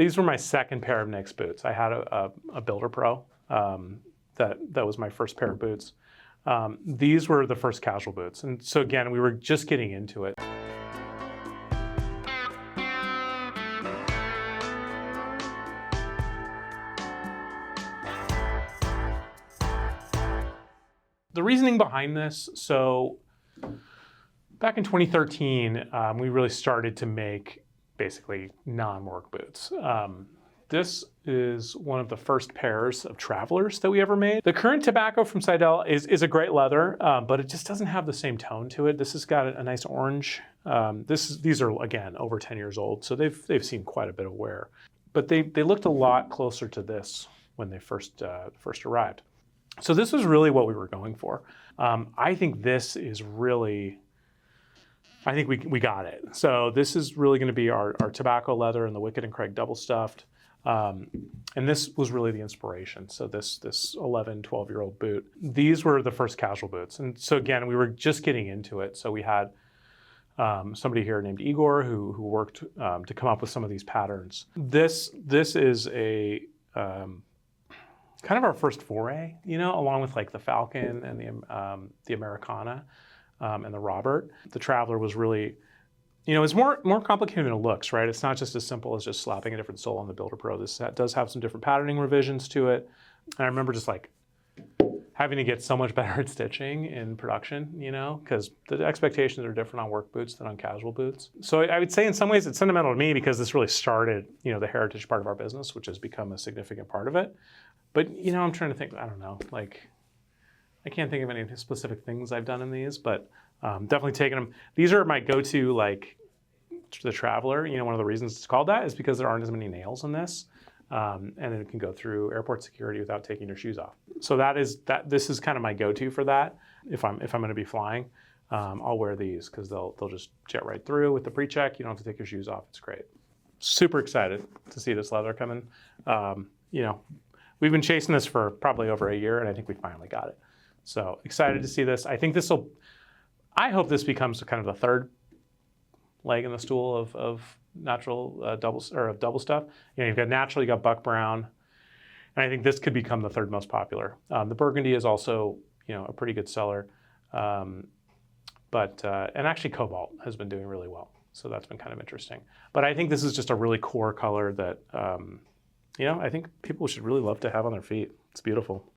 These were my second pair of Nick's boots. I had a Builder Pro. That was my first pair of boots. These were the first casual boots. And so again, we were just getting into it. The reasoning behind this, so back in 2013, we really started to make basically non-work boots. This is one of the first pairs of Travelers that we ever made. The current tobacco from Seidel is a great leather, but it just doesn't have the same tone to it. This has got a nice orange. These are, again, over 10 years old, so they've seen quite a bit of wear. But they looked a lot closer to this when they first arrived. So this was really what we were going for. I think this is really, I think we got it. So this is really gonna be our tobacco leather and the Wicked and Craig double stuffed. And this was really the inspiration. So this 11, 12-year-old boot. These were the first casual boots. And so again, we were just getting into it. So we had somebody here named Igor who worked to come up with some of these patterns. This is a kind of our first foray, you know, along with like the Falcon and the Americana and the Robert. The Traveler was really, you know, it's more complicated than it looks, right? It's not just as simple as just slapping a different sole on the Builder Pro. This does have some different patterning revisions to it. And I remember just like having to get so much better at stitching in production, you know, because the expectations are different on work boots than on casual boots. So I would say in some ways it's sentimental to me because this really started, you know, the heritage part of our business, which has become a significant part of it. But, you know, I'm trying to think, I don't know, like, I can't think of any specific things I've done in these, but definitely taking them. These are my go-to, like, the Traveler. You know, one of the reasons it's called that is because there aren't as many nails in this. And it can go through airport security without taking your shoes off. So this is kind of my go-to for that. If I'm going to be flying, I'll wear these because they'll just jet right through with the pre-check. You don't have to take your shoes off. It's great. Super excited to see this leather coming. You know, we've been chasing this for probably over a year, and I think we finally got it. So excited to see this. I hope this becomes kind of the third leg in the stool of natural double stuff. You know, you've got natural, you got buck brown, and I think this could become the third most popular. The burgundy is also, you know, a pretty good seller, and actually cobalt has been doing really well. So that's been kind of interesting. But I think this is just a really core color that, you know, I think people should really love to have on their feet. It's beautiful.